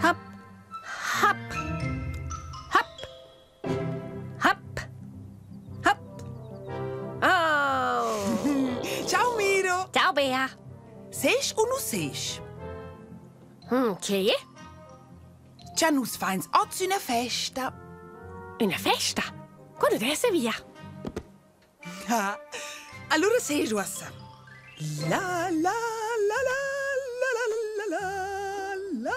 Hop, hop, hop, hop, hop. Oh! Ciao Miro! Ciao Bea! Sesh o non sesh? Che è? C'è nus fains oggi una festa. Una festa? Quando deve essere via? Ah, allora sesh ossa. La la la la la la la la la.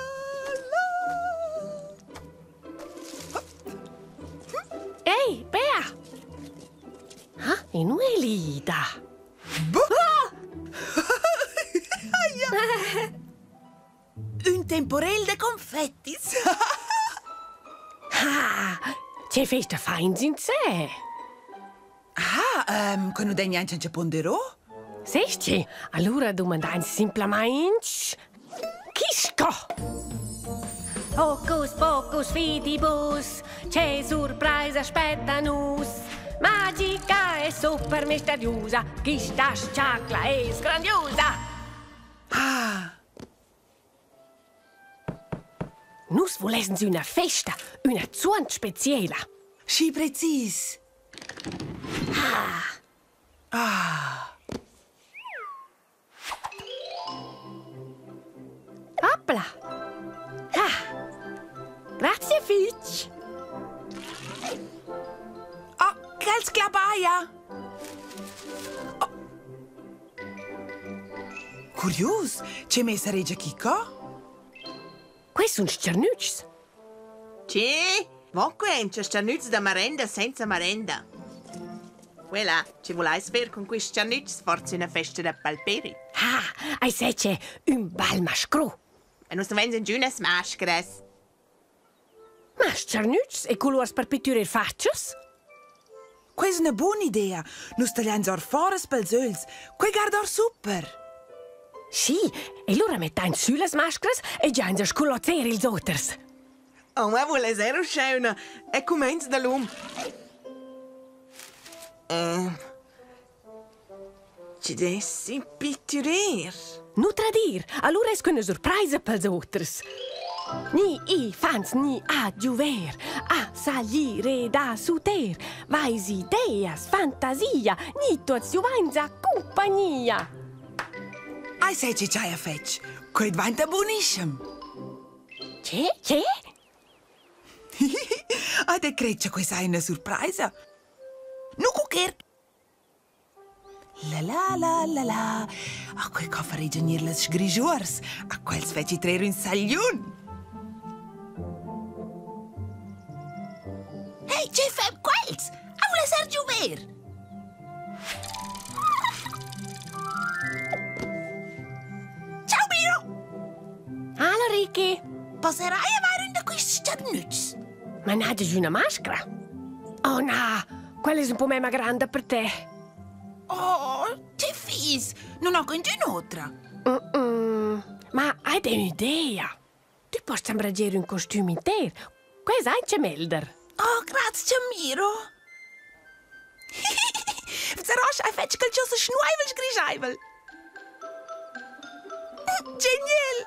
Ehi, Bea! Ah, e non è lida. Un temporel de confettis. Ah, c'è festa feins in sé. Quando dai neanche c'è ponderò? Sesti? Allora domandai semplicemente... Chisco! Hocus pocus fidibus, c'è surprise aspetta-nus. Magica e super misteriosa, questa sciacla è grandiosa. Ah, Nus volessens una festa, una zuant speziela. schi precis. Hoppla! Ah, grazie, Fitch. Oh, che clabaia! Oh. Curios, c'è messa regia Kiko? Questi sono scernucci. Sì, Vocquencia sternuzzi da merenda senza merenda. Quella, ci volai sper con questi sternuzzi forse una festa da palperi. Ah, hai sece un bal mascro. E non vengono giù unas mascheres. Ma scernucci e colors per pitture faccios? Questa è una buona idea. Nus tagliamo or foras pels öls. Quei guarda or super. Sì, e allora mettain su le maschere e già in sculozzere ils otters. Oh, ma vuole zero scena. E comenza da l'um. Ci dessi pitturer. Nu tradir, allora esco una sorpresa pels otters. Ni I fans ni a giuver, a salire da suter, vais ideas, fantasia, ni tuos juvains a compagnia. Ai sai che c'hai a fetch. Quei diventa buonissimo. Che? Ah, te credi che sai una sorpresa? Non cuccher. La la la la la. A quel che farei genir le sgrigiors. A quel feci trero in sagliun. Hey, ce fem quels? A vole ser giuver. Ciao, Miro. Allora, Ricky, Passerai a fare una questi starnuts. ma n'hai una maschera? Oh no, quella è un po' meno grande per te. Oh, che fis. Non ho con un'altra. Ma hai un'idea? Tu puoi sembrare un costume intero. Questo è anche melder. Oh, grazie, Miro. Zarosh, hai fatto quel giusto schnuivel sgrigiaivel. Genial.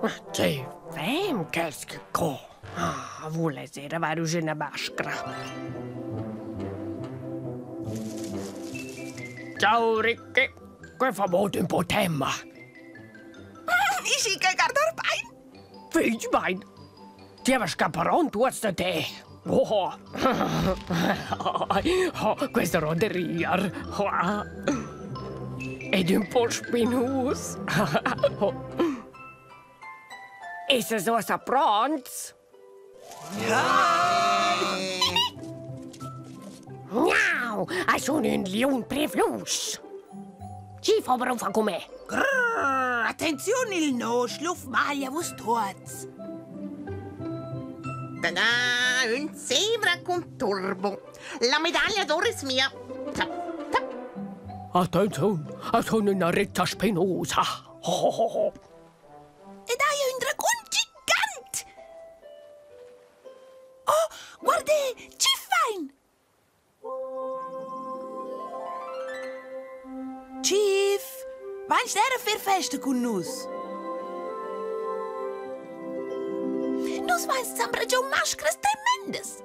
Ma c'è fem che co. Ah, vuole sera vai usare una maschera. Ciao, Ricky. Che fa molto un po' temma. Is ik garderpijn? Weet je mijn? Die hebben scapparon tuots da te. Oh. Questo roderier. Ed un po' spinoso. Is ze zo pronto? Miau, hai sono un leon preflus. Ci fa brava com'è. Grrr, attenzione il no, schluff maglia vos tots. Ta-da! Un zebra con turbo. La medaglia d'oro è mia. Tap, tap. Attenzione, sono una retta spinosa. Ed hai un dragon gigant. Oh, guarda, Chief-Fein. Chief, wanneer sterren weer feesten con nus? Nus meinst sembra già un maschera tremendes.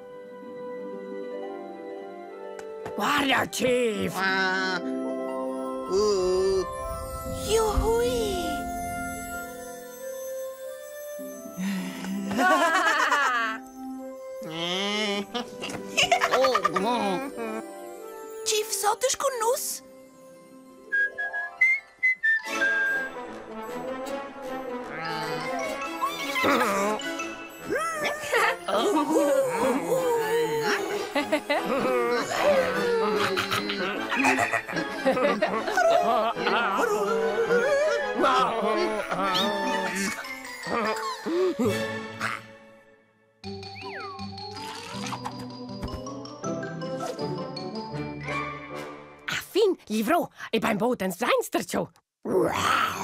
Guarda, Chief. Juhui. Chief, sotus con nus? Affin, livrò e beim Boot ins Reinstertjo. Wow.